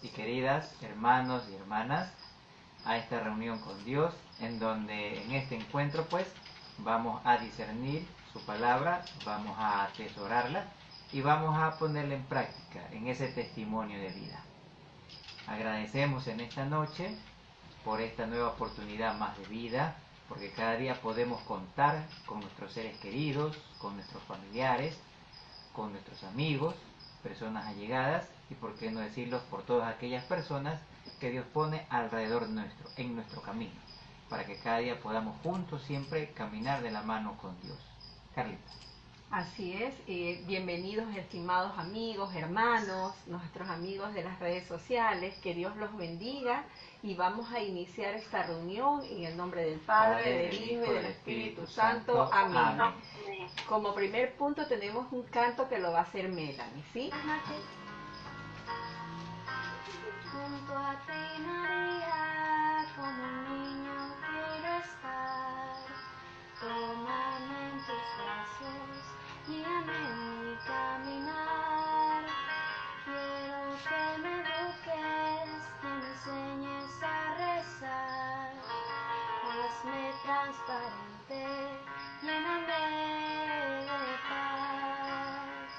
y queridas hermanos y hermanas a esta reunión con Dios, en donde en este encuentro pues vamos a discernir su palabra, vamos a atesorarla y vamos a ponerla en práctica en ese testimonio de vida. Agradecemos en esta noche por esta nueva oportunidad más de vida, porque cada día podemos contar con nuestros seres queridos, con nuestros familiares, con nuestros amigos, personas allegadas y por qué no decirlo por todas aquellas personas que Dios pone alrededor nuestro, en nuestro camino, para que cada día podamos juntos siempre caminar de la mano con Dios. Carlita. Así es, bienvenidos estimados amigos, hermanos, nuestros amigos de las redes sociales, que Dios los bendiga y vamos a iniciar esta reunión en el nombre del Padre, del Hijo y del Espíritu Santo. Amén. Como primer punto tenemos un canto que lo va a hacer Melanie, ¿sí? Junto a ti, María, como un niño quiero estar. Tómame en tus brazos, guíame en mi caminar. Quiero que me eduques, que me enseñes a rezar. Hazme transparente, lléname de paz.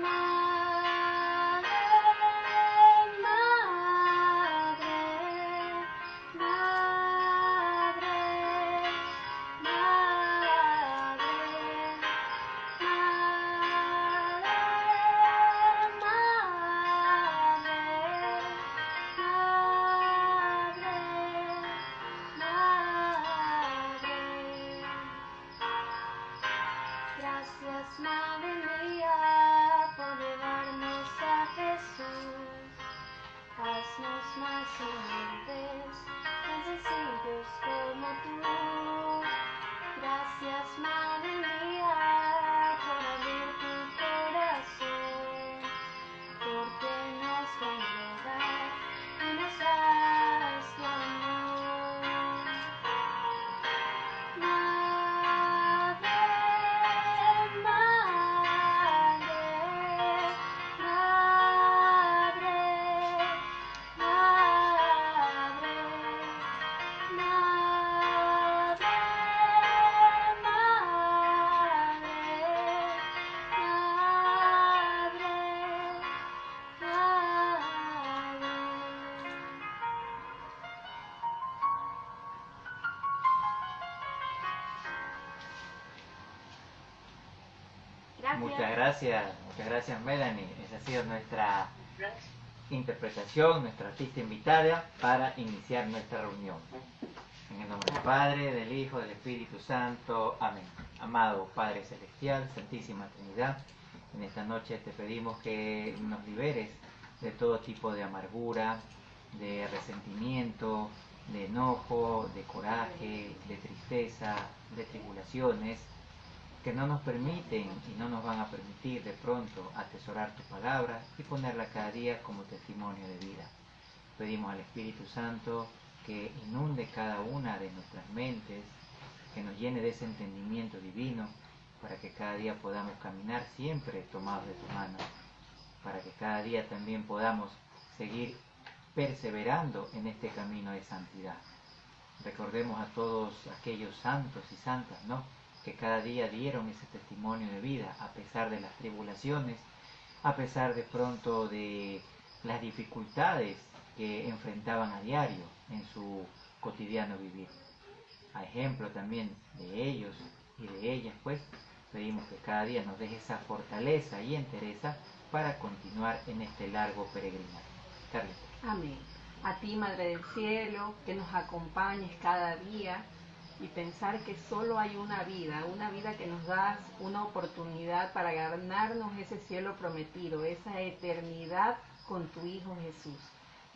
Madre, madre, madre, madre, madre, Gracias, Madre mía, por llevarnos a Jesús. Haznos más humildes, tan sencillos como tú. Gracias, Madre mía, por abrir tu corazón, porque nos congregas y nos das tu amor. Madre, madre, madre, madre, madre, Muchas gracias Melanie. Esa ha sido nuestra interpretación, nuestra artista invitada para iniciar nuestra reunión. En el nombre del Padre, del Hijo, del Espíritu Santo. Amén. Amado Padre Celestial, Santísima Trinidad, en esta noche te pedimos que nos liberes de todo tipo de amargura, de resentimiento, de enojo, de coraje, de tristeza, de tribulaciones, que no nos permiten y no nos van a permitir de pronto atesorar tu palabra y ponerla cada día como testimonio de vida. Pedimos al Espíritu Santo que inunde cada una de nuestras mentes, que nos llene de ese entendimiento divino, para que cada día podamos caminar siempre tomados de tu mano, para que cada día también podamos seguir perseverando en este camino de santidad. Recordemos a todos aquellos santos y santas, ¿no?, que cada día dieron ese testimonio de vida a pesar de las tribulaciones, a pesar de pronto de las dificultades que enfrentaban a diario en su cotidiano vivir. A ejemplo también de ellos y de ellas, pues, pedimos que cada día nos deje esa fortaleza y entereza para continuar en este largo peregrinaje. Carlita. Amén. A ti, Madre del Cielo, que nos acompañes cada día y pensar que solo hay una vida que nos das una oportunidad para ganarnos ese cielo prometido, esa eternidad con tu Hijo Jesús.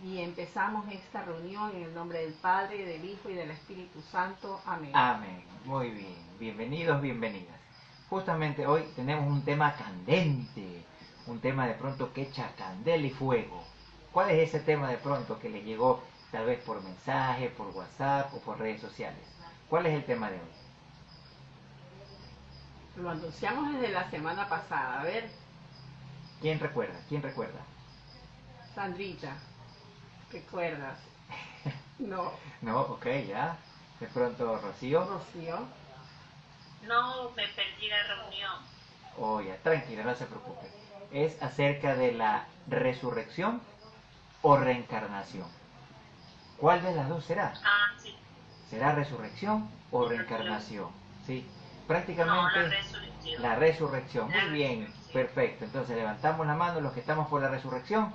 Y empezamos esta reunión en el nombre del Padre, del Hijo y del Espíritu Santo. Amén. Amén. Muy bien. Bienvenidos, bienvenidas. Justamente hoy tenemos un tema candente, un tema de pronto que echa candela y fuego. ¿Cuál es ese tema de pronto que le llegó tal vez por mensaje, por WhatsApp o por redes sociales? ¿Cuál es el tema de hoy? Lo anunciamos desde la semana pasada. A ver. ¿Quién recuerda? ¿Quién recuerda? Sandrita, ¿recuerdas? No. No, ok, ya. De pronto, Rocío. Rocío. No, me perdí la reunión. Oh, ya, tranquila, no se preocupe. Es acerca de la resurrección o reencarnación. ¿Cuál de las dos será? Ah, sí. ¿Será resurrección o reencarnación? Sí, No, prácticamente la resurrección. la resurrección. La Muy bien, resurrección. perfecto. Entonces levantamos la mano los que estamos por la resurrección.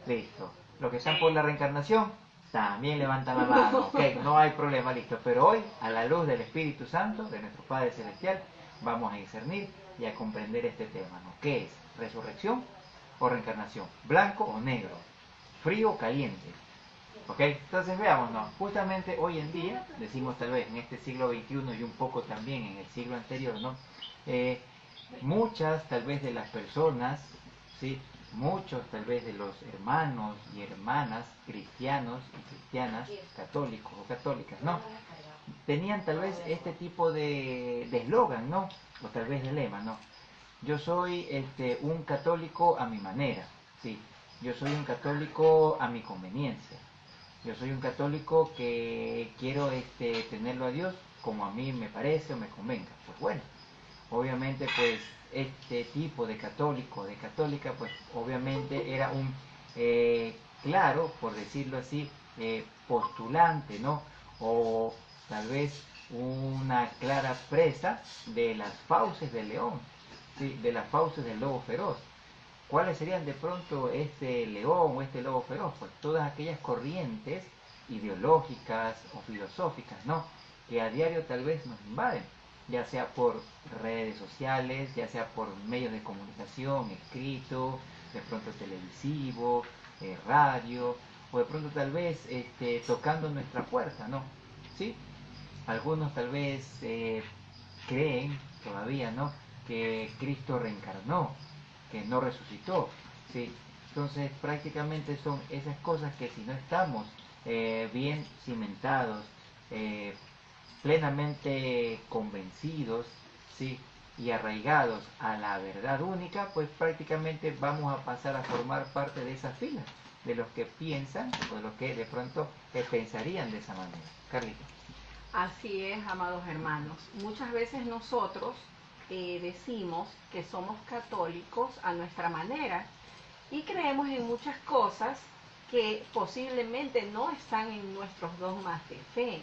Listo. Los que están Sí. por la reencarnación, también levantan la mano. Ok, no hay problema, listo. Pero hoy, a la luz del Espíritu Santo, de nuestro Padre Celestial, vamos a discernir y a comprender este tema, ¿no? ¿Qué es? ¿Resurrección o reencarnación? ¿Blanco o negro? ¿Frío o caliente? ¿Ok? Entonces veamos, ¿no? Justamente hoy en día, decimos tal vez en este siglo XXI y un poco también en el siglo anterior, ¿no? Muchas tal vez de las personas, ¿sí? Muchos tal vez de los hermanos y hermanas cristianos y cristianas, católicos o católicas, ¿no? Tenían tal vez este tipo de eslogan, ¿no? O tal vez de lema, ¿no? Yo soy un católico a mi manera, ¿sí? Yo soy un católico a mi conveniencia. Yo soy un católico que quiero tenerlo a Dios como a mí me parece o me convenga. Pues bueno, obviamente pues este tipo de católico, de católica, pues obviamente era un claro, por decirlo así, postulante, ¿no? O tal vez una clara presa de las fauces del león, ¿sí? De las fauces del lobo feroz. ¿Cuáles serían de pronto este león o este lobo feroz? Pues todas aquellas corrientes ideológicas o filosóficas, ¿no? Que a diario tal vez nos invaden, ya sea por redes sociales, ya sea por medios de comunicación, escrito, de pronto televisivo, radio, o de pronto tal vez tocando nuestra puerta, ¿no? ¿Sí? Algunos tal vez creen todavía, ¿no? Que Cristo reencarnó, que no resucitó, ¿sí? Entonces prácticamente son esas cosas que si no estamos bien cimentados, plenamente convencidos, ¿sí? Y arraigados a la verdad única, pues prácticamente vamos a pasar a formar parte de esa fila, de los que piensan o de los que de pronto pensarían de esa manera. Carlito. Así es, amados hermanos. Muchas veces nosotros decimos que somos católicos a nuestra manera y creemos en muchas cosas que posiblemente no están en nuestros dogmas de fe.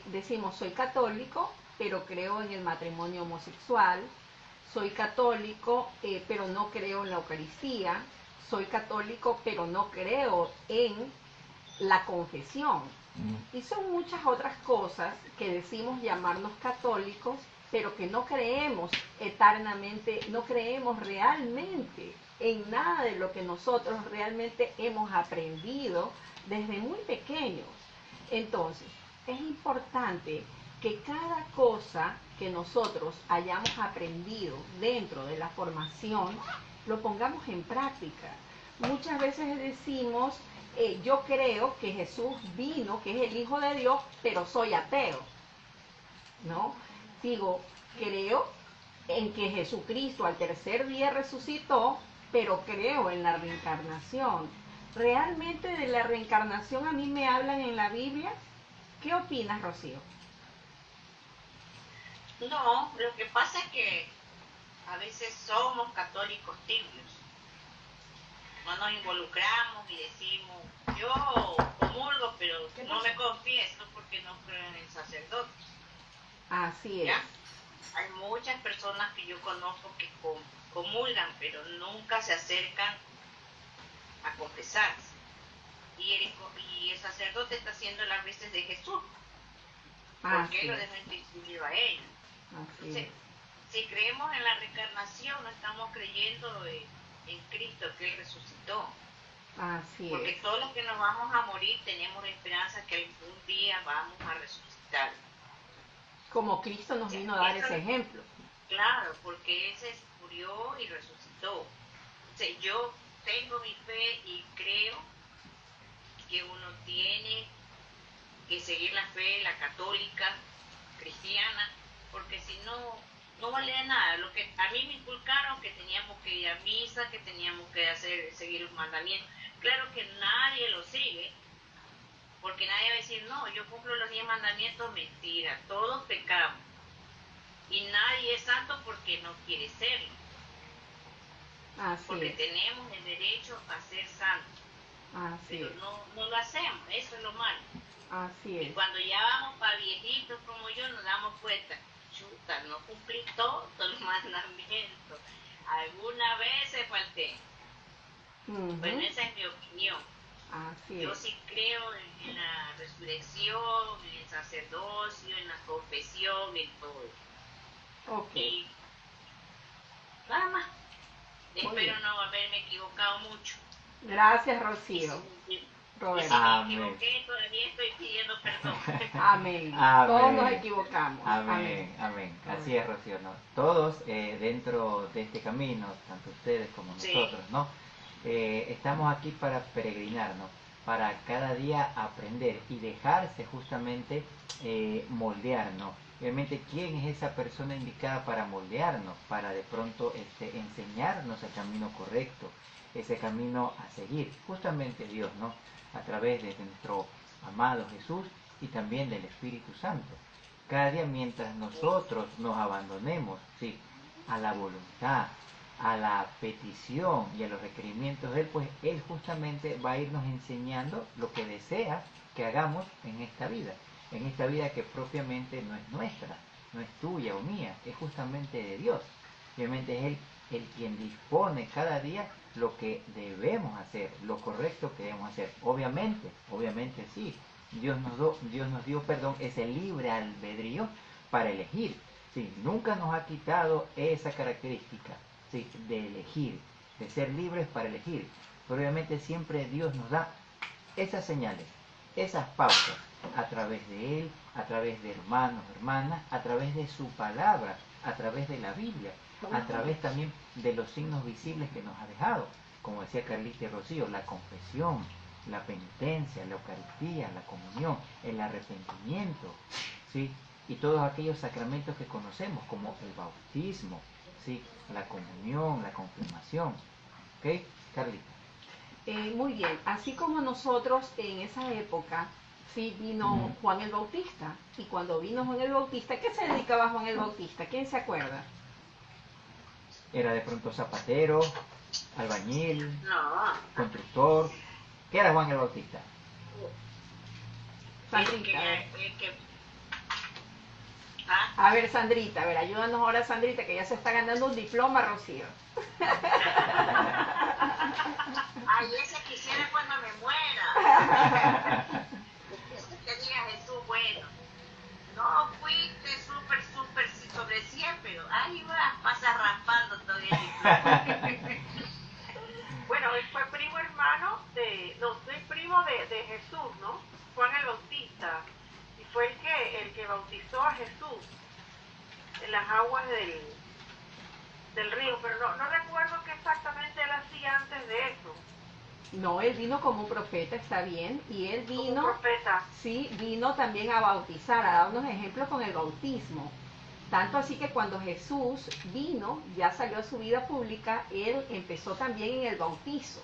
Decimos, soy católico, pero creo en el matrimonio homosexual. Soy católico, pero no creo en la Eucaristía. Soy católico, pero no creo en la confesión. Y son muchas otras cosas que decimos llamarnos católicos, pero que no creemos eternamente, no creemos realmente en nada de lo que nosotros realmente hemos aprendido desde muy pequeños. Entonces, es importante que cada cosa que nosotros hayamos aprendido dentro de la formación, lo pongamos en práctica. Muchas veces decimos, yo creo que Jesús vino, que es el Hijo de Dios, pero soy ateo, ¿no? Digo, creo en que Jesucristo al tercer día resucitó, pero creo en la reencarnación. ¿Realmente de la reencarnación a mí me hablan en la Biblia? ¿Qué opinas, Rocío? No, lo que pasa es que a veces somos católicos tibios. No nos involucramos y decimos, yo comulgo, pero no me confieso porque no creo en el sacerdote. Así es. ¿Ya? Hay muchas personas que yo conozco que comulgan, pero nunca se acercan a confesarse. Y el sacerdote está haciendo las veces de Jesús, porque él lo dejó instituido a ellos. Entonces, si creemos en la reencarnación, no estamos creyendo en Cristo, que Él resucitó. Así porque es. todos los que nos vamos a morir tenemos la esperanza que algún día vamos a resucitar. Como Cristo nos vino a dar ese ejemplo. Claro, porque Él se murió y resucitó. Entonces, yo tengo mi fe y creo que uno tiene que seguir la fe, la católica, cristiana, porque si no, no vale de nada. Lo que a mí me inculcaron que teníamos que ir a misa, que teníamos que seguir los mandamientos, claro que nadie lo sigue, porque nadie va a decir, no, yo cumplo los 10 mandamientos, mentira, todos pecamos. Y nadie es santo porque no quiere serlo, Así porque es. tenemos el derecho a ser santos, Así pero es. no lo hacemos, eso es lo malo. Así Y es. cuando ya vamos para viejitos como yo, nos damos cuenta, chuta, no cumplí todos los mandamientos, alguna vez falté. Ujú. Bueno, esa es mi opinión. Así Yo es. sí creo en la resurrección, en el sacerdocio, en la confesión, en todo. Ok. Y nada más. bien. Espero no haberme equivocado mucho. Gracias, Y Rocío. si Roberto. me equivoqué, todavía estoy pidiendo perdón. Amén. Amén. Todos nos equivocamos. Amén, amén. Así es, Rocío, ¿no? Todos dentro de este camino, tanto ustedes como Sí. nosotros, ¿no? Estamos aquí para peregrinarnos, para cada día aprender y dejarse justamente moldearnos. Realmente, ¿quién es esa persona indicada para moldearnos, para de pronto enseñarnos el camino correcto, ese camino a seguir? Justamente Dios, ¿no? A través de nuestro amado Jesús y también del Espíritu Santo. Cada día mientras nosotros nos abandonemos, ¿sí?, a la voluntad, a la petición y a los requerimientos de Él, pues Él justamente va a irnos enseñando lo que desea que hagamos en esta vida que propiamente no es nuestra, no es tuya o mía, es justamente de Dios. Obviamente es Él el quien dispone cada día lo que debemos hacer, lo correcto que debemos hacer. Obviamente sí, Dios nos dio, ese libre albedrío para elegir. Sí, nunca nos ha quitado esa característica, sí, de elegir, de ser libres para elegir. Pero obviamente siempre Dios nos da esas señales, esas pautas, a través de Él, a través de hermanos, hermanas, a través de su palabra, a través de la Biblia, a través también de los signos visibles que nos ha dejado. Como decía Carlita y Rocío, la confesión, la penitencia, la Eucaristía, la comunión, el arrepentimiento, ¿sí?, y todos aquellos sacramentos que conocemos, como el bautismo, ¿sí?, la comunión, la confirmación. ¿Ok, Carlita? Muy bien, así como nosotros en esa época, sí, vino Juan el Bautista, y cuando vino Juan el Bautista, ¿qué se dedicaba Juan el Bautista? ¿Quién se acuerda? Era de pronto zapatero, albañil, No, constructor. ¿Qué era Juan el Bautista? Sandrita, a ver. ¿Ah? A ver, Sandrita, a ver, ayúdanos ahora, Sandrita, que ya se está ganando un diploma, Rocío. Ay, ese quisiera cuando me muera. Que diga Jesús, bueno, no fuiste súper sobre 100, pero ahí vas, pasas raspando todavía el diploma. Bueno, él fue primo hermano soy primo de Jesús, ¿no? Juan el Bautista. Y fue el que bautizó a Jesús en las aguas del río, pero no recuerdo qué exactamente él hacía antes de eso. No, él vino como un profeta, está bien, y él Como vino, un profeta. sí, vino también a bautizar, a darnos ejemplos con el bautismo. Tanto así que cuando Jesús vino, ya salió a su vida pública, él empezó también en el bautizo.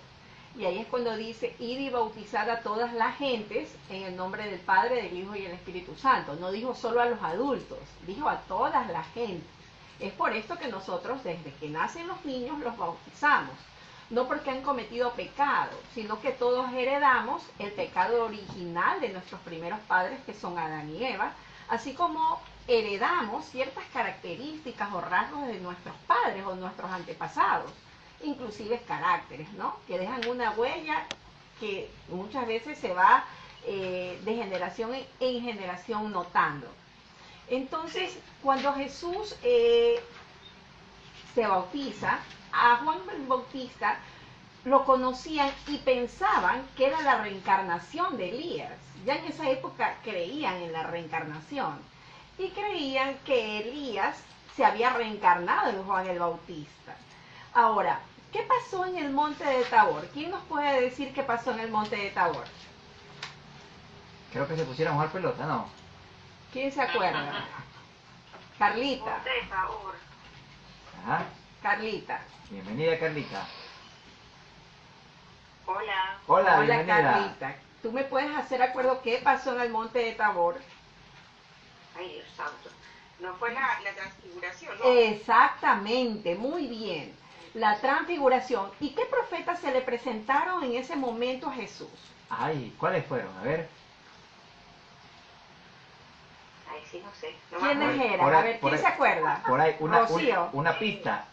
Y ahí es cuando dice, ir y bautizar a todas las gentes en el nombre del Padre, del Hijo y del Espíritu Santo. No dijo solo a los adultos, dijo a todas las gentes. Es por esto que nosotros, desde que nacen los niños, los bautizamos. No porque han cometido pecado, sino que todos heredamos el pecado original de nuestros primeros padres, que son Adán y Eva, así como heredamos ciertas características o rasgos de nuestros padres o nuestros antepasados, inclusive caracteres, ¿no?, que dejan una huella que muchas veces se va de generación en generación notando. Entonces, cuando Jesús se bautiza, a Juan el Bautista lo conocían y pensaban que era la reencarnación de Elías. Ya en esa época creían en la reencarnación y creían que Elías se había reencarnado en Juan el Bautista. Ahora, ¿qué pasó en el monte de Tabor? ¿Quién nos puede decir qué pasó en el monte de Tabor? Creo que se pusieron a jugar pelota, ¿no? ¿Quién se acuerda? Carlita. Monte de Tabor. Ajá. Carlita. Bienvenida, Carlita. Hola. Hola, Hola, bienvenida. Carlita. ¿Tú me puedes hacer acuerdo qué pasó en el monte de Tabor? Ay, Dios santo. No fue la transfiguración, ¿no? Exactamente, muy bien. La transfiguración. ¿Y qué profetas se le presentaron en ese momento a Jesús? Ay, ¿cuáles fueron? A ver. Ay, sí, no sé. No me ¿Quiénes acuerdo. eran? por A ahí- ver, por ¿quién ahí- se acuerda? Por ahí, Rocío. una pista.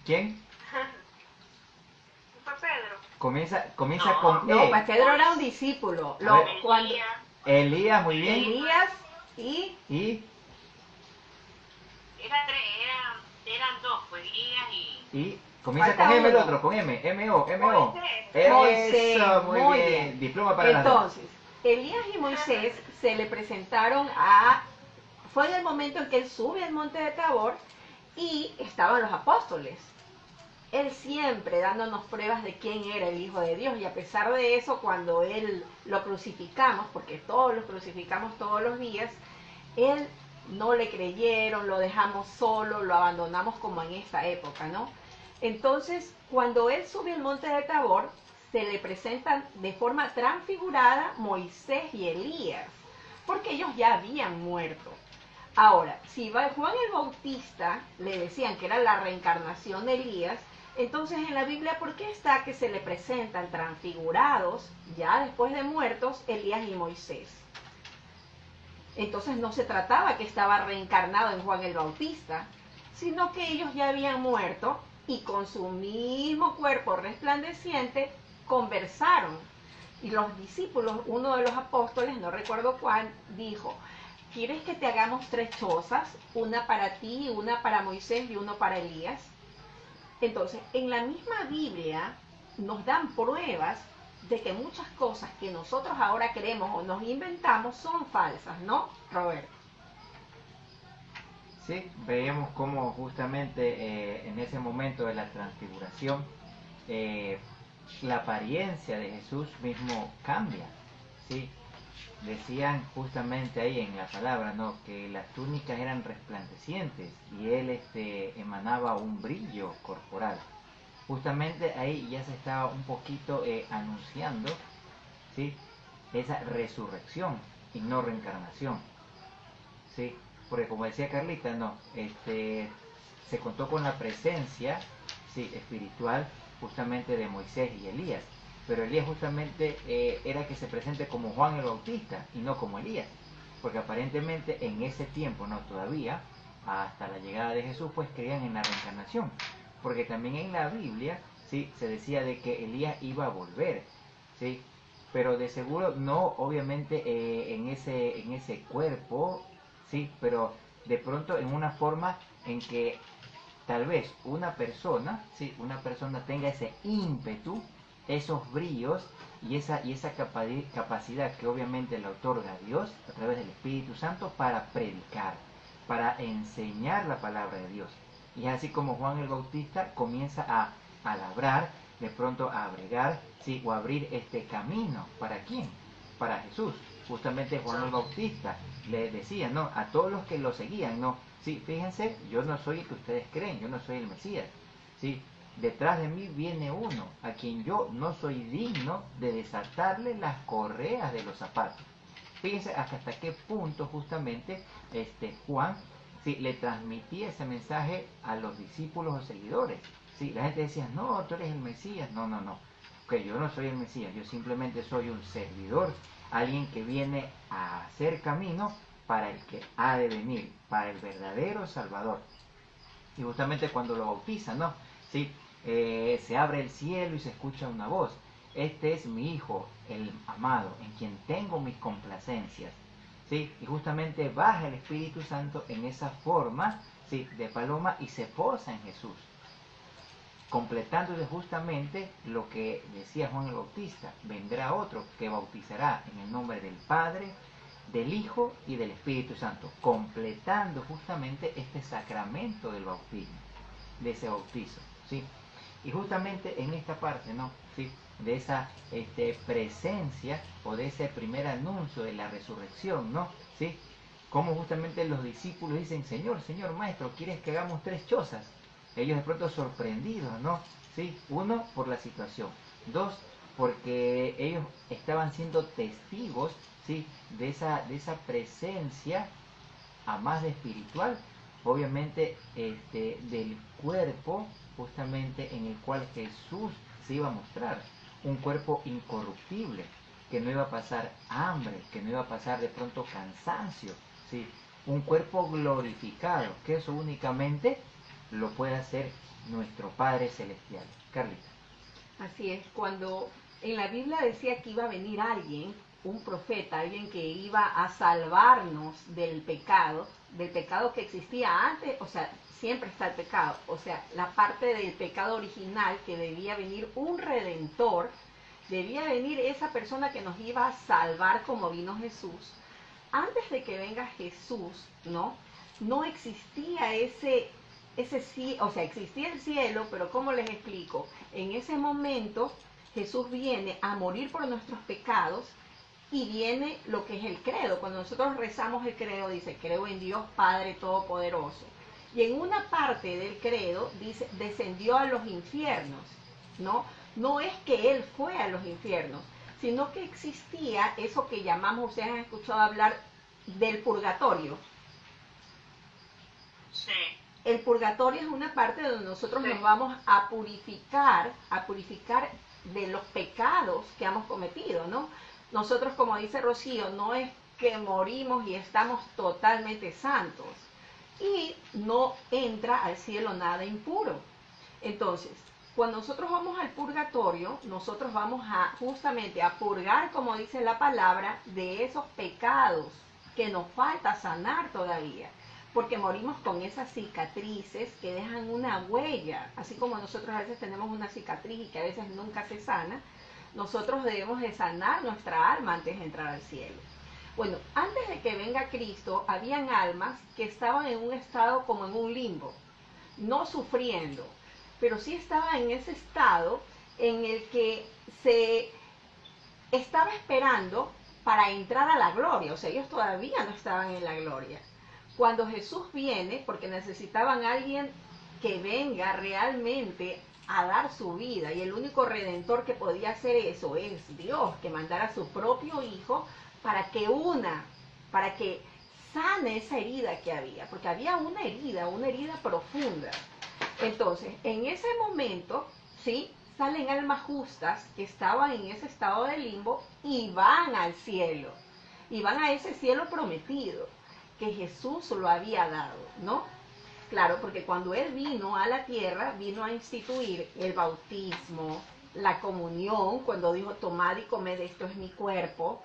¿Quién? ¿Fue Pedro? Comienza No, con No, E. pues Pedro era un discípulo. A ver. Cuando Elías, Elías, muy bien. Elías y Y, eran dos, pues Elías y comienza Falta con M el uno. otro, con M, M-O, M-O. Moisés. Moisés. Eso, muy bien. Diploma para las dos. entonces, Elías y Moisés se le presentaron a... Fue en el momento en que él sube al monte de Tabor y estaban los apóstoles. Él siempre dándonos pruebas de quién era el Hijo de Dios, y a pesar de eso, cuando él lo crucificamos, porque todos lo crucificamos todos los días, él no le creyeron, lo dejamos solo, lo abandonamos como en esta época, ¿no? Entonces, cuando él sube al monte de Tabor, se le presentan de forma transfigurada Moisés y Elías, porque ellos ya habían muerto. Ahora, si Juan el Bautista le decían que era la reencarnación de Elías, entonces en la Biblia, ¿por qué está que se le presentan transfigurados, ya después de muertos, Elías y Moisés? Entonces no se trataba que estaba reencarnado en Juan el Bautista, sino que ellos ya habían muerto y con su mismo cuerpo resplandeciente conversaron. Y los discípulos, uno de los apóstoles, no recuerdo cuál, dijo: ¿quieres que te hagamos 3 chozas? Una para ti, una para Moisés y uno para Elías. Entonces, en la misma Biblia nos dan pruebas de que muchas cosas que nosotros ahora creemos o nos inventamos son falsas, ¿no, Roberto? Sí, veíamos cómo justamente en ese momento de la transfiguración, la apariencia de Jesús mismo cambia, ¿sí? Decían justamente ahí en la palabra, ¿no?, que las túnicas eran resplandecientes y él emanaba un brillo corporal. Justamente ahí ya se estaba un poquito anunciando, ¿sí?, esa resurrección y no reencarnación, ¿sí? Porque como decía Carlita, no, se contó con la presencia, ¿sí?, espiritual justamente de Moisés y Elías. Pero Elías justamente era que se presente como Juan el Bautista y no como Elías, porque aparentemente en ese tiempo, no todavía, hasta la llegada de Jesús, pues creían en la reencarnación, porque también en la Biblia, sí, se decía de que Elías iba a volver, sí, pero de seguro no, obviamente en ese cuerpo, sí, pero de pronto en una forma en que tal vez una persona, sí, una persona tenga ese ímpetu, esos brillos y esa capacidad que obviamente le otorga Dios a través del Espíritu Santo para predicar, para enseñar la palabra de Dios. Y es así como Juan el Bautista comienza a labrar, de pronto a bregar, ¿sí?, o a abrir este camino. ¿Para quién? Para Jesús. Justamente Juan el Bautista le decía, ¿no?, a todos los que lo seguían, ¿no?, sí, fíjense, yo no soy el que ustedes creen, yo no soy el Mesías, ¿sí? Detrás de mí viene uno a quien yo no soy digno de desatarle las correas de los zapatos. Fíjense hasta qué punto justamente Juan, sí, le transmitía ese mensaje a los discípulos o seguidores. Sí, la gente decía, no, tú eres el Mesías. No, no, no. Que yo no soy el Mesías, yo simplemente soy un servidor, alguien que viene a hacer camino para el que ha de venir, para el verdadero Salvador. Y justamente cuando lo bautizan, ¿no?, sí, se abre el cielo y se escucha una voz: este es mi Hijo, el amado, en quien tengo mis complacencias, ¿sí? Y justamente baja el Espíritu Santo en esa forma, ¿sí?, de paloma, y se posa en Jesús, completándose justamente lo que decía Juan el Bautista: vendrá otro que bautizará en el nombre del Padre, del Hijo y del Espíritu Santo, completando justamente este sacramento del bautismo, de ese bautizo, ¿sí? Y justamente en esta parte, ¿no?, ¿sí?, de esa presencia o de ese primer anuncio de la resurrección, ¿no?, ¿sí?, como justamente los discípulos dicen: Señor, Señor, Maestro, ¿quieres que hagamos 3 chozas? Ellos de pronto sorprendidos, ¿no?, ¿sí? Uno, por la situación. 2, porque ellos estaban siendo testigos, ¿sí?, de esa presencia, a más de espiritual, obviamente, del cuerpo justamente en el cual Jesús se iba a mostrar, un cuerpo incorruptible, que no iba a pasar hambre, que no iba a pasar de pronto cansancio, ¿sí?, un cuerpo glorificado, que eso únicamente lo puede hacer nuestro Padre Celestial. Carlita. Así es, cuando en la Biblia decía que iba a venir alguien, un profeta, alguien que iba a salvarnos del pecado que existía antes, o sea, siempre está el pecado, o sea, la parte del pecado original, que debía venir un redentor, debía venir esa persona que nos iba a salvar como vino Jesús. Antes de que venga Jesús, no existía o sea, existía el cielo, pero ¿cómo les explico? En ese momento Jesús viene a morir por nuestros pecados y viene lo que es el credo. Cuando nosotros rezamos el credo, dice, creo en Dios Padre Todopoderoso. Y en una parte del credo dice, descendió a los infiernos, ¿no? No es que Él fue a los infiernos, sino que existía eso que llamamos, ustedes han escuchado hablar del purgatorio. Sí. El purgatorio es una parte donde nosotros nos vamos a purificar de los pecados que hemos cometido, ¿no? Nosotros, como dice Rocío, no es que morimos y estamos totalmente santos y no entra al cielo nada impuro. Entonces, cuando nosotros vamos al purgatorio, nosotros vamos justamente a purgar, como dice la palabra, de esos pecados que nos falta sanar todavía, porque morimos con esas cicatrices que dejan una huella, así como nosotros a veces tenemos una cicatriz y que a veces nunca se sana. Nosotros debemos de sanar nuestra alma antes de entrar al cielo. Bueno, antes de que venga Cristo, habían almas que estaban en un estado como en un limbo, no sufriendo, pero sí estaban en ese estado en el que se estaba esperando para entrar a la gloria. O sea, ellos todavía no estaban en la gloria. Cuando Jesús viene, porque necesitaban a alguien que venga realmente a dar su vida, y el único redentor que podía hacer eso es Dios, que mandara a su propio Hijo para que sane esa herida que había, porque había una herida profunda. Entonces, en ese momento, ¿sí?, salen almas justas que estaban en ese estado de limbo y van al cielo, y van a ese cielo prometido que Jesús lo había dado, ¿no? Claro, porque cuando Él vino a la tierra, vino a instituir el bautismo, la comunión, cuando dijo, tomad y comed, esto es mi cuerpo,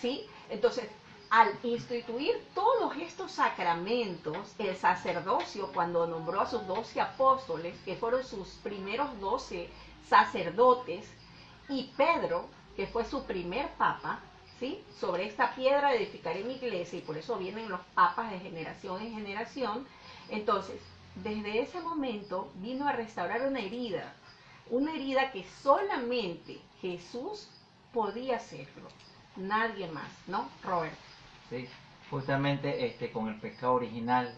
¿sí? Entonces, al instituir todos estos sacramentos, el sacerdocio, cuando nombró a sus 12 apóstoles, que fueron sus primeros 12 sacerdotes, y Pedro, que fue su primer papa, ¿sí?, sobre esta piedra edificaré mi iglesia, y por eso vienen los papas de generación en generación. Entonces, desde ese momento vino a restaurar una herida que solamente Jesús podía hacerlo, nadie más, ¿no, Robert? Sí, justamente con el pecado original,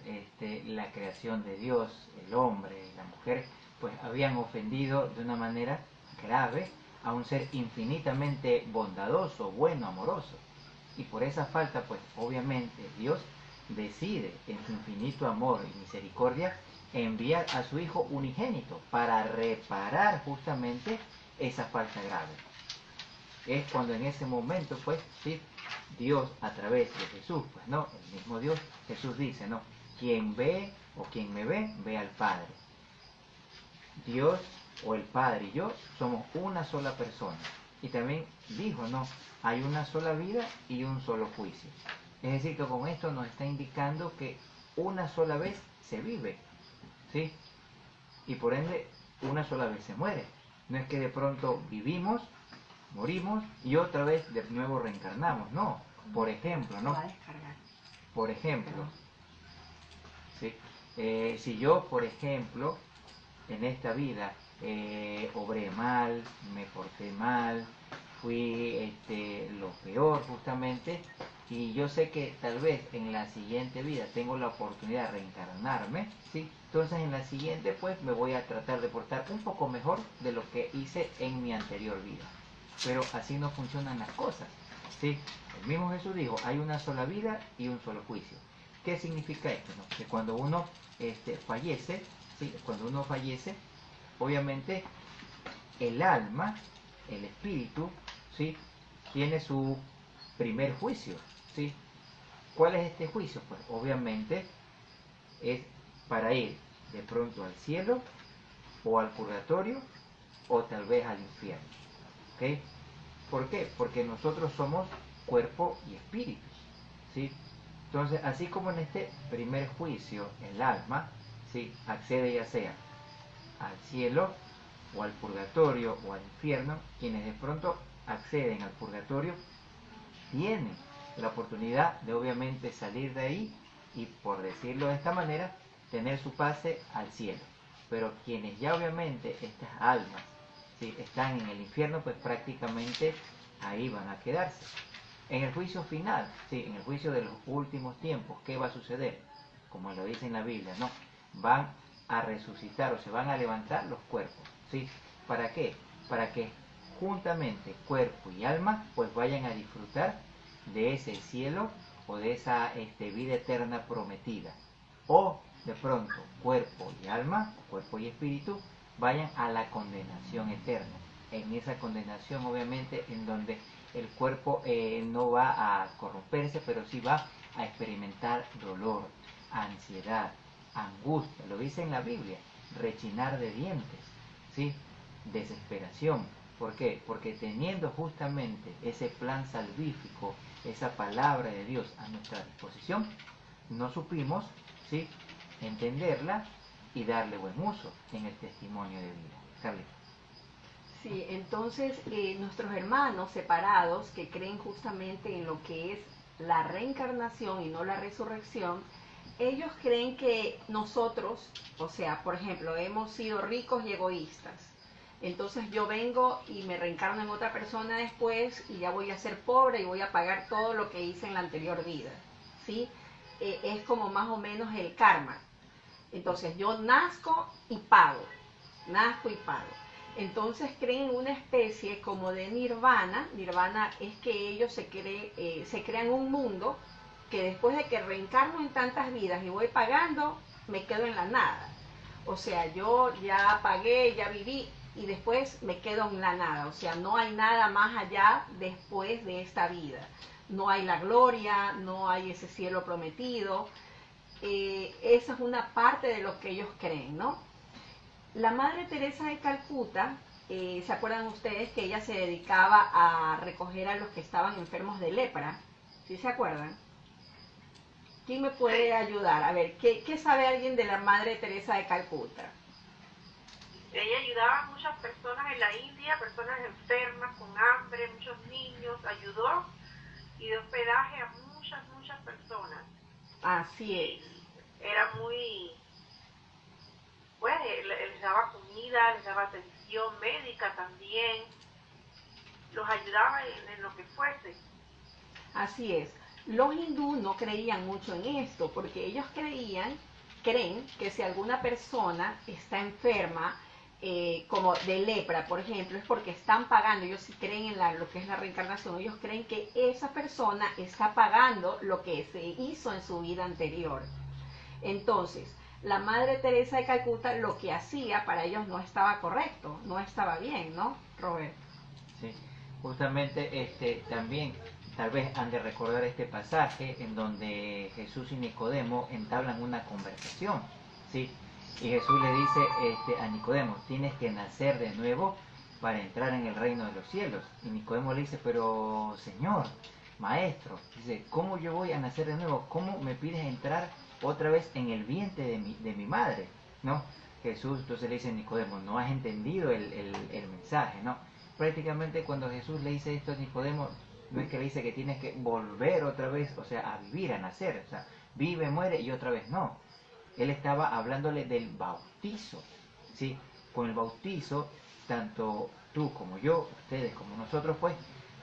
la creación de Dios, el hombre y la mujer, pues habían ofendido de una manera grave a un ser infinitamente bondadoso, bueno, amoroso. Y por esa falta, pues obviamente Dios decide en su infinito amor y misericordia enviar a su Hijo unigénito para reparar justamente esa falta grave. Es cuando en ese momento, pues, sí, Dios a través de Jesús, pues no, el mismo Dios, Jesús dice, no, quien ve o quien me ve, ve al Padre. Dios o el Padre y yo somos una sola persona. Y también dijo, no, hay una sola vida y un solo juicio. Es decir, que con esto nos está indicando que una sola vez se vive, ¿sí? Y por ende, una sola vez se muere. No es que de pronto vivimos, morimos y otra vez de nuevo reencarnamos, no. Por ejemplo, ¿no? Por ejemplo, ¿sí? Si yo, por ejemplo, en esta vida obré mal, me porté mal, fui lo peor justamente, y yo sé que tal vez en la siguiente vida tengo la oportunidad de reencarnarme, ¿sí? Entonces en la siguiente pues me voy a tratar de portar un poco mejor de lo que hice en mi anterior vida. pero así no funcionan las cosas, ¿sí? El mismo Jesús dijo, hay una sola vida y un solo juicio. ¿Qué significa esto? ¿No? Que cuando uno fallece, ¿sí? Cuando uno fallece, obviamente el alma, el espíritu, ¿sí? Tiene su primer juicio, ¿sí? ¿Cuál es este juicio? Pues obviamente es para ir de pronto al cielo o al purgatorio o tal vez al infierno, ¿ok? ¿Por qué? Porque nosotros somos cuerpo y espíritu, ¿sí? Entonces, así como en este primer juicio el alma, ¿sí? Accede ya sea al cielo o al purgatorio o al infierno, quienes de pronto acceden al purgatorio tienen la oportunidad de obviamente salir de ahí y, por decirlo de esta manera, tener su pase al cielo. Pero quienes ya obviamente estas almas, ¿sí? Están en el infierno, pues prácticamente ahí van a quedarse. En el juicio final, ¿sí? En el juicio de los últimos tiempos, ¿qué va a suceder? Como lo dice en la Biblia, ¿no? Van a resucitar o se van a levantar los cuerpos, ¿sí? ¿Para qué? Para que juntamente cuerpo y alma pues vayan a disfrutar de ese cielo o de esa vida eterna prometida. O de pronto cuerpo y alma, cuerpo y espíritu, vayan a la condenación eterna. En esa condenación obviamente en donde el cuerpo no va a corromperse, pero sí va a experimentar dolor, ansiedad, angustia, lo dice en la Biblia, rechinar de dientes, ¿sí? Desesperación. ¿Por qué? Porque teniendo justamente ese plan salvífico, esa palabra de Dios a nuestra disposición, no supimos, ¿sí? Entenderla y darle buen uso en el testimonio de vida. Carlita. Sí, entonces nuestros hermanos separados que creen justamente en lo que es la reencarnación y no la resurrección, ellos creen que nosotros, o sea, por ejemplo, hemos sido ricos y egoístas. Entonces yo vengo y me reencarno en otra persona después y ya voy a ser pobre y voy a pagar todo lo que hice en la anterior vida, ¿sí? Es como más o menos el karma. Entonces yo nazco y pago, nazco y pago. Entonces creen una especie como de nirvana. Nirvana es que ellos se crean un mundo que después de que reencarno en tantas vidas y voy pagando, me quedo en la nada. O sea, yo ya pagué, ya viví y después me quedo en la nada. O sea, no hay nada más allá después de esta vida. No hay la gloria, no hay ese cielo prometido. Esa es una parte de lo que ellos creen, ¿no? La Madre Teresa de Calcuta, ¿se acuerdan ustedes que ella se dedicaba a recoger a los que estaban enfermos de lepra? ¿Sí se acuerdan? ¿Quién me puede ayudar? A ver, ¿qué sabe alguien de la Madre Teresa de Calcuta? Ella ayudaba a muchas personas en la India, personas enfermas, con hambre, muchos niños, ayudó y dio hospedaje a muchas personas. Así es. Era muy, pues, les daba comida, les daba atención médica también, los ayudaba en lo que fuese. Así es. Los hindúes no creían mucho en esto, porque ellos creen que si alguna persona está enferma, como de lepra, por ejemplo, es porque están pagando. Ellos sí creen en lo que es la reencarnación. Ellos creen que esa persona está pagando lo que se hizo en su vida anterior. Entonces, la Madre Teresa de Calcuta lo que hacía para ellos no estaba correcto, no estaba bien, ¿no, Roberto? Sí, justamente también tal vez han de recordar este pasaje en donde Jesús y Nicodemo entablan una conversación, ¿sí? Y Jesús le dice a Nicodemo, tienes que nacer de nuevo para entrar en el reino de los cielos. Y Nicodemo le dice, pero Señor, Maestro, dice, ¿cómo yo voy a nacer de nuevo? ¿Cómo me pides entrar otra vez en el vientre de mi madre? ¿No? Jesús entonces le dice a Nicodemo, no has entendido el mensaje, ¿no? Prácticamente cuando Jesús le dice esto a Nicodemo, no es que le dice que tienes que volver otra vez, o sea, a vivir, a nacer, o sea, vive, muere y otra vez no. Él estaba hablándole del bautizo, ¿sí? Con el bautizo, tanto tú como yo, ustedes como nosotros, pues,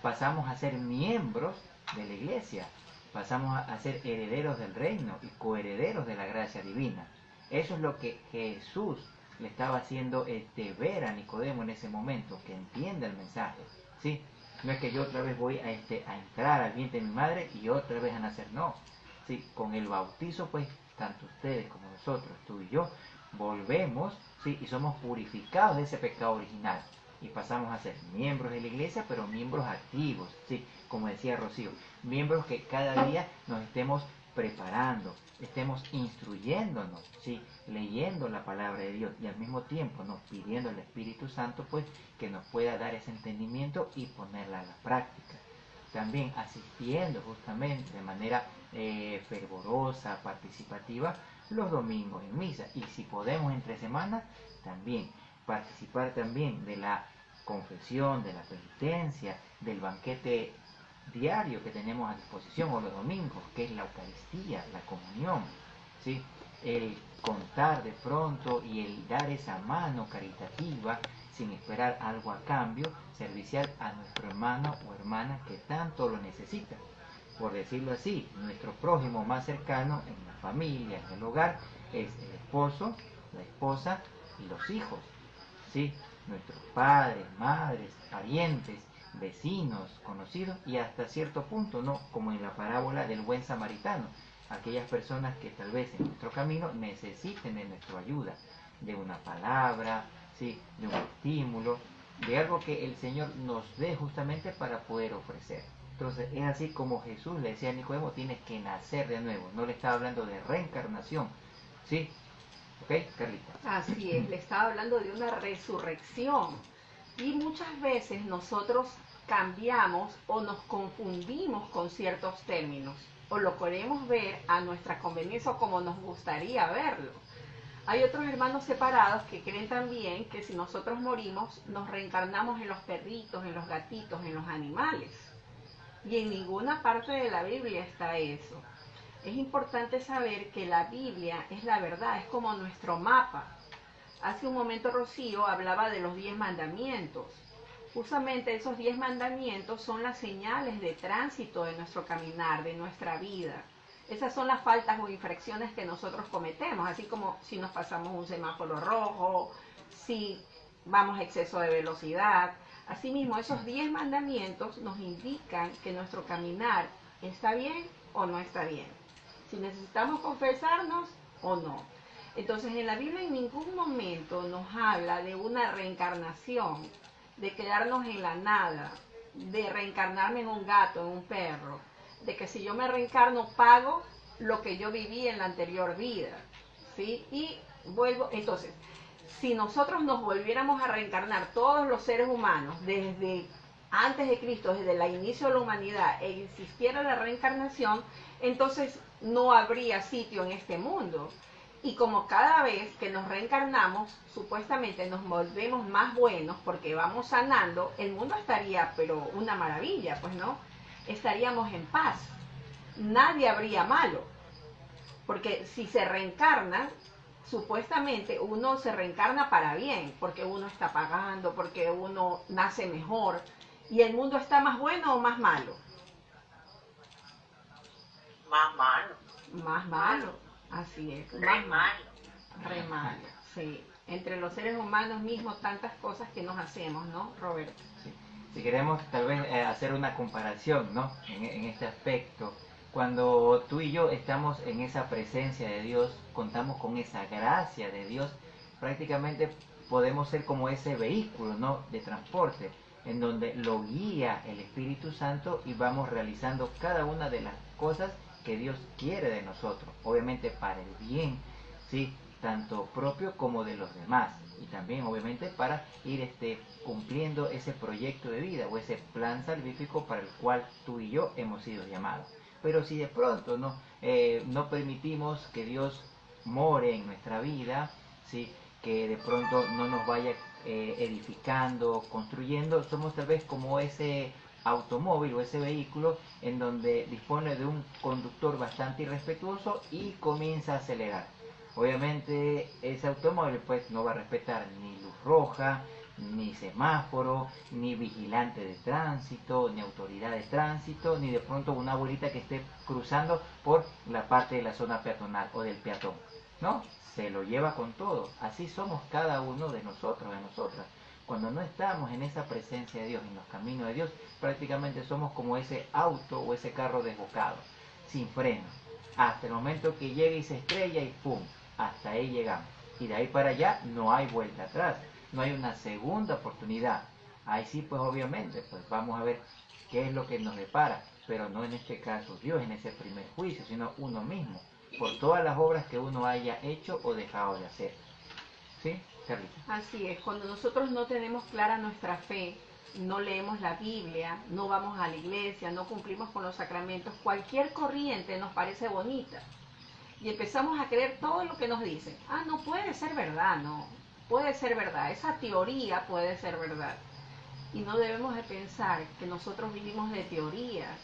pasamos a ser miembros de la iglesia, pasamos a ser herederos del reino y coherederos de la gracia divina. Eso es lo que Jesús le estaba haciendo ver a Nicodemo en ese momento, que entienda el mensaje, ¿sí? No es que yo otra vez voy a entrar al vientre de mi madre y otra vez a nacer, no. ¿Sí? Con el bautizo, pues, tanto ustedes como nosotros, tú y yo, volvemos, ¿sí? Y somos purificados de ese pecado original. Y pasamos a ser miembros de la iglesia, pero miembros activos, ¿sí? Como decía Rocío, miembros que cada día nos estemos preparando, estemos instruyéndonos, ¿sí? Leyendo la palabra de Dios y al mismo tiempo nos pidiendo al Espíritu Santo, pues, que nos pueda dar ese entendimiento y ponerla a la práctica. También asistiendo justamente de manera fervorosa, participativa, los domingos en misa. Y si podemos entre semanas, también participar también de la confesión, de la penitencia, del banquete diario que tenemos a disposición o los domingos, que es la Eucaristía, la comunión, ¿sí? El contar de pronto y el dar esa mano caritativa sin esperar algo a cambio, servicial a nuestro hermano o hermana que tanto lo necesita. Por decirlo así, nuestro prójimo más cercano en la familia, en el hogar, es el esposo, la esposa y los hijos, ¿sí? Nuestros padres, madres, parientes, vecinos, conocidos y hasta cierto punto, ¿no? Como en la parábola del buen samaritano, aquellas personas que tal vez en nuestro camino necesiten de nuestra ayuda, de una palabra, ¿sí? De un estímulo, de algo que el Señor nos dé justamente para poder ofrecer. Entonces es así como Jesús le decía a Nicodemo, tienes que nacer de nuevo. No le estaba hablando de reencarnación, ¿sí? ¿Ok, Carlita? Así es, le estaba hablando de una resurrección. Y muchas veces nosotros cambiamos o nos confundimos con ciertos términos o lo queremos ver a nuestra conveniencia o como nos gustaría verlo. Hay otros hermanos separados que creen también que si nosotros morimos nos reencarnamos en los perritos, en los gatitos, en los animales. Y en ninguna parte de la Biblia está eso. Es importante saber que la Biblia es la verdad, es como nuestro mapa. Hace un momento Rocío hablaba de los 10 mandamientos. Justamente esos 10 mandamientos son las señales de tránsito de nuestro caminar, de nuestra vida. Esas son las faltas o infracciones que nosotros cometemos, así como si nos pasamos un semáforo rojo, si vamos a exceso de velocidad. Asimismo, esos 10 mandamientos nos indican que nuestro caminar está bien o no está bien. Si necesitamos confesarnos o no. Entonces, en la Biblia en ningún momento nos habla de una reencarnación, de quedarnos en la nada, de reencarnarme en un gato, en un perro, de que si yo me reencarno pago lo que yo viví en la anterior vida, ¿sí? Y vuelvo, entonces, si nosotros nos volviéramos a reencarnar todos los seres humanos desde antes de Cristo, desde el inicio de la humanidad, e existiera la reencarnación, entonces no habría sitio en este mundo. Y como cada vez que nos reencarnamos, supuestamente nos volvemos más buenos porque vamos sanando, el mundo estaría, pero una maravilla, pues no, estaríamos en paz. Nadie habría malo. Porque si se reencarna, supuestamente uno se reencarna para bien, porque uno está pagando, porque uno nace mejor. ¿Y el mundo está más bueno o más malo? Más malo. Más malo, así es. Re malo. Re malo, sí. Entre los seres humanos mismos tantas cosas que nos hacemos, ¿no, Roberto? Sí. Si queremos tal vez hacer una comparación, ¿no? En este aspecto, cuando tú y yo estamos en esa presencia de Dios, contamos con esa gracia de Dios, prácticamente podemos ser como ese vehículo, ¿no? De transporte, en donde lo guía el Espíritu Santo y vamos realizando cada una de las cosas que Dios quiere de nosotros, obviamente para el bien, ¿sí? Tanto propio como de los demás, y también obviamente para ir cumpliendo ese proyecto de vida o ese plan salvífico para el cual tú y yo hemos sido llamados. Pero si de pronto no permitimos que Dios more en nuestra vida, ¿sí? Que de pronto no nos vaya edificando, construyendo, somos tal vez como ese automóvil o ese vehículo en donde dispone de un conductor bastante irrespetuoso y comienza a acelerar. Obviamente ese automóvil pues no va a respetar ni luz roja, ni semáforo, ni vigilante de tránsito, ni autoridad de tránsito, ni de pronto una abuelita que esté cruzando por la parte de la zona peatonal o del peatón. No, se lo lleva con todo. Así somos cada uno de nosotros, de nosotras. Cuando no estamos en esa presencia de Dios, en los caminos de Dios, prácticamente somos como ese auto o ese carro desbocado, sin freno, hasta el momento que llega y se estrella y ¡pum! Hasta ahí llegamos. Y de ahí para allá no hay vuelta atrás, no hay una segunda oportunidad. Ahí sí, pues obviamente, pues vamos a ver qué es lo que nos depara, pero no en este caso Dios, en ese primer juicio, sino uno mismo, por todas las obras que uno haya hecho o dejado de hacer. ¿Sí, Carlita? Así es, cuando nosotros no tenemos clara nuestra fe, no leemos la Biblia, no vamos a la iglesia, no cumplimos con los sacramentos, cualquier corriente nos parece bonita. Y empezamos a creer todo lo que nos dicen. Ah, no puede ser verdad, no. Puede ser verdad, esa teoría puede ser verdad. Y no debemos de pensar que nosotros vivimos de teorías,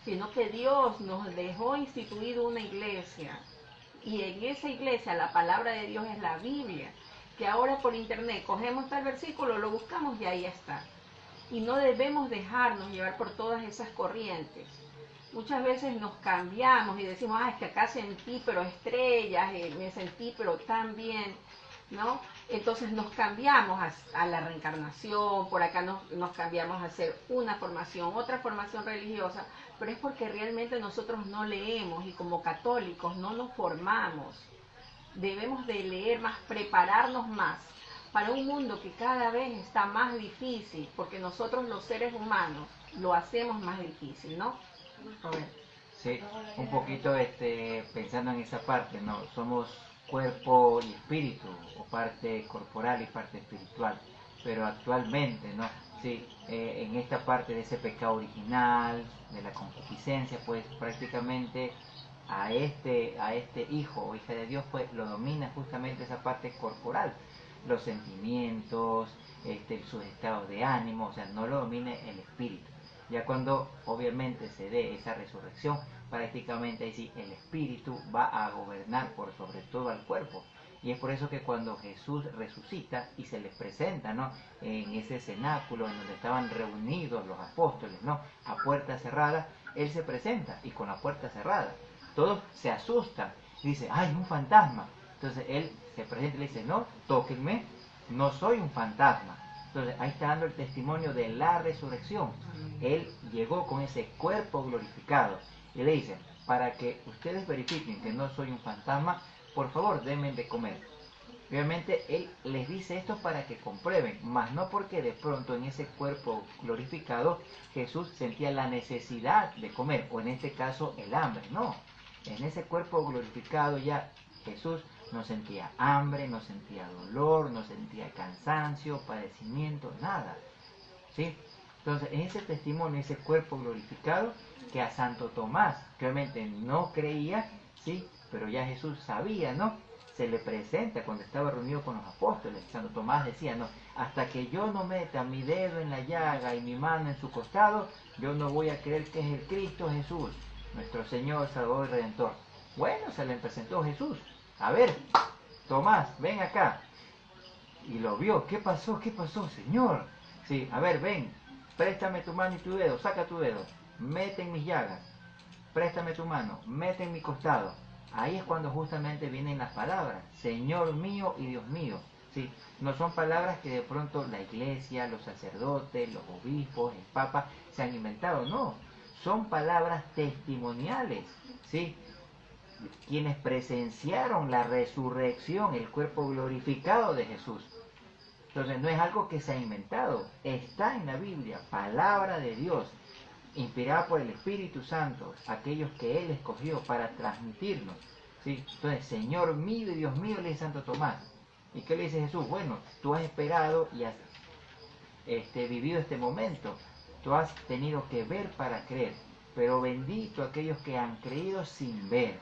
sino que Dios nos dejó instituido una iglesia. Y en esa iglesia la palabra de Dios es la Biblia, que ahora por internet cogemos tal versículo, lo buscamos y ahí está. Y no debemos dejarnos llevar por todas esas corrientes. Muchas veces nos cambiamos y decimos, es que acá sentí pero estrellas, me sentí pero tan bien, ¿no? Entonces nos cambiamos a la reencarnación, por acá nos cambiamos a hacer una formación, otra formación religiosa, pero es porque realmente nosotros no leemos y como católicos no nos formamos. Debemos de leer más, prepararnos más para un mundo que cada vez está más difícil, porque nosotros los seres humanos lo hacemos más difícil, ¿no? A ver. Sí, un poquito pensando en esa parte, ¿no? Somos cuerpo y espíritu, o parte corporal y parte espiritual, pero actualmente, ¿no? Sí, en esta parte de ese pecado original, de la concupiscencia, pues prácticamente a este hijo o hija de Dios, pues lo domina justamente esa parte corporal, los sentimientos, sus estados de ánimo, o sea, no lo domina el espíritu. Ya cuando obviamente se dé esa resurrección, prácticamente ahí sí el espíritu va a gobernar por sobre todo al cuerpo. Y es por eso que cuando Jesús resucita y se les presenta, ¿no?, en ese cenáculo en donde estaban reunidos los apóstoles, ¿no?, a puerta cerrada, Él se presenta y con la puerta cerrada. Todos se asustan, dice, ¡ay, un fantasma! Entonces Él se presenta y le dice, no, tóquenme, no soy un fantasma. Entonces ahí está dando el testimonio de la resurrección. Él llegó con ese cuerpo glorificado y le dice, para que ustedes verifiquen que no soy un fantasma, por favor denme de comer. Obviamente Él les dice esto para que comprueben, mas no porque de pronto en ese cuerpo glorificado Jesús sentía la necesidad de comer, o en este caso el hambre, no. En ese cuerpo glorificado ya Jesús no sentía hambre, no sentía dolor, no sentía cansancio, padecimiento, nada. ¿Sí? Entonces, en ese testimonio, ese cuerpo glorificado, que a Santo Tomás, que obviamente no creía, ¿sí?, pero ya Jesús sabía, ¿no?, se le presenta cuando estaba reunido con los apóstoles. Santo Tomás decía, no, hasta que yo no meta mi dedo en la llaga y mi mano en su costado, yo no voy a creer que es el Cristo Jesús, nuestro Señor, Salvador y Redentor. Bueno, se le presentó Jesús. A ver, Tomás, ven acá. Y lo vio. ¿Qué pasó? ¿Qué pasó, Señor? Sí, a ver, ven, préstame tu mano y tu dedo, saca tu dedo, mete en mis llagas, préstame tu mano, mete en mi costado. Ahí es cuando justamente vienen las palabras, Señor mío y Dios mío. ¿Sí? No son palabras que de pronto la iglesia, los sacerdotes, los obispos, el papa se han inventado, no. Son palabras testimoniales, ¿sí?, quienes presenciaron la resurrección, el cuerpo glorificado de Jesús. Entonces no es algo que se ha inventado, está en la Biblia, palabra de Dios, inspirada por el Espíritu Santo, aquellos que Él escogió para transmitirnos. ¿Sí? Entonces, Señor mío y Dios mío, le dice Santo Tomás. ¿Y qué le dice Jesús? Bueno, tú has esperado y has vivido este momento, tú has tenido que ver para creer, pero bendito aquellos que han creído sin ver.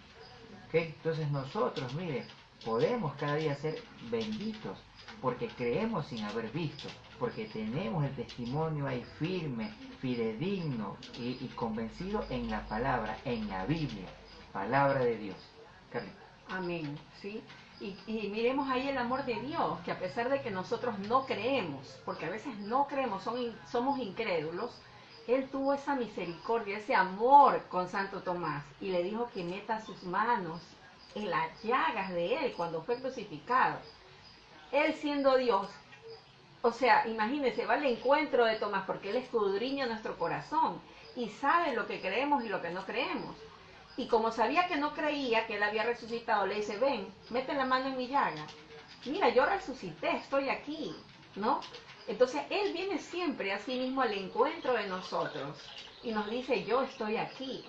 ¿Okay? Entonces nosotros, mire, podemos cada día ser benditos porque creemos sin haber visto, porque tenemos el testimonio ahí firme, fidedigno y convencido en la palabra, en la Biblia, palabra de Dios. Carlita. Amén, ¿sí? Y miremos ahí el amor de Dios, que a pesar de que nosotros no creemos, porque a veces no creemos, somos incrédulos, Él tuvo esa misericordia, ese amor con Santo Tomás y le dijo que meta sus manos en las llagas de Él cuando fue crucificado. Él siendo Dios, O sea, imagínense, va al encuentro de Tomás porque Él escudriña nuestro corazón y sabe lo que creemos y lo que no creemos. Y como sabía que no creía que Él había resucitado, le dice, ven, mete la mano en mi llaga. Mira, yo resucité, estoy aquí, ¿no? Entonces Él viene siempre así mismo al encuentro de nosotros y nos dice, yo estoy aquí.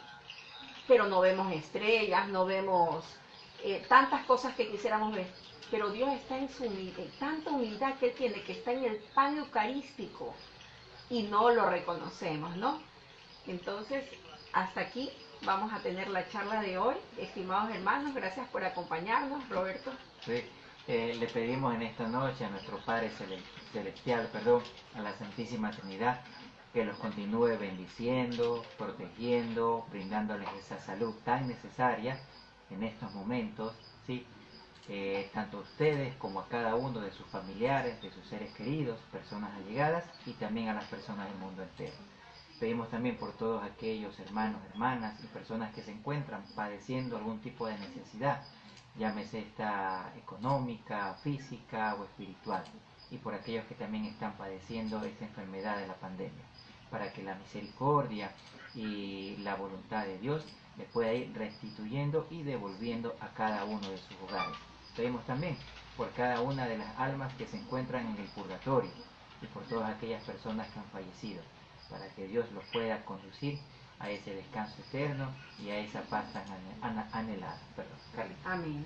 Pero no vemos estrellas, no vemos tantas cosas que quisiéramos ver. Pero Dios está en su humildad, tanta humildad que Él tiene, que está en el pan eucarístico y no lo reconocemos, ¿no? Entonces, hasta aquí vamos a tener la charla de hoy. Estimados hermanos, gracias por acompañarnos. Roberto. Sí, le pedimos en esta noche a nuestro Padre Celestial, a la Santísima Trinidad, que los continúe bendiciendo, protegiendo, brindándoles esa salud tan necesaria en estos momentos, ¿sí? Tanto a ustedes como a cada uno de sus familiares, de sus seres queridos, personas allegadas y también a las personas del mundo entero. Pedimos también por todos aquellos hermanos, hermanas y personas que se encuentran padeciendo algún tipo de necesidad, llámese esta económica, física o espiritual, y por aquellos que también están padeciendo esta enfermedad de la pandemia, para que la misericordia y la voluntad de Dios les pueda ir restituyendo y devolviendo a cada uno de sus hogares. Pedimos también por cada una de las almas que se encuentran en el purgatorio y por todas aquellas personas que han fallecido, para que Dios los pueda conducir a ese descanso eterno y a esa paz tan anhelada. Carlita. Amén.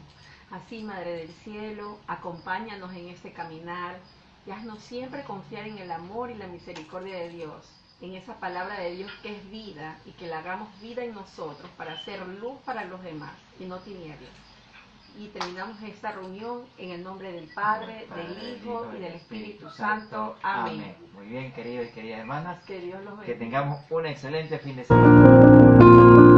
Así, Madre del Cielo, acompáñanos en este caminar y haznos siempre confiar en el amor y la misericordia de Dios, en esa palabra de Dios que es vida y que la hagamos vida en nosotros para hacer luz para los demás y no tinieblas. Y terminamos esta reunión en el nombre del Padre, del Hijo y del Espíritu Santo. Amén. Muy bien, queridos y queridas hermanas. Que Dios los bendiga. Que tengamos un excelente fin de semana.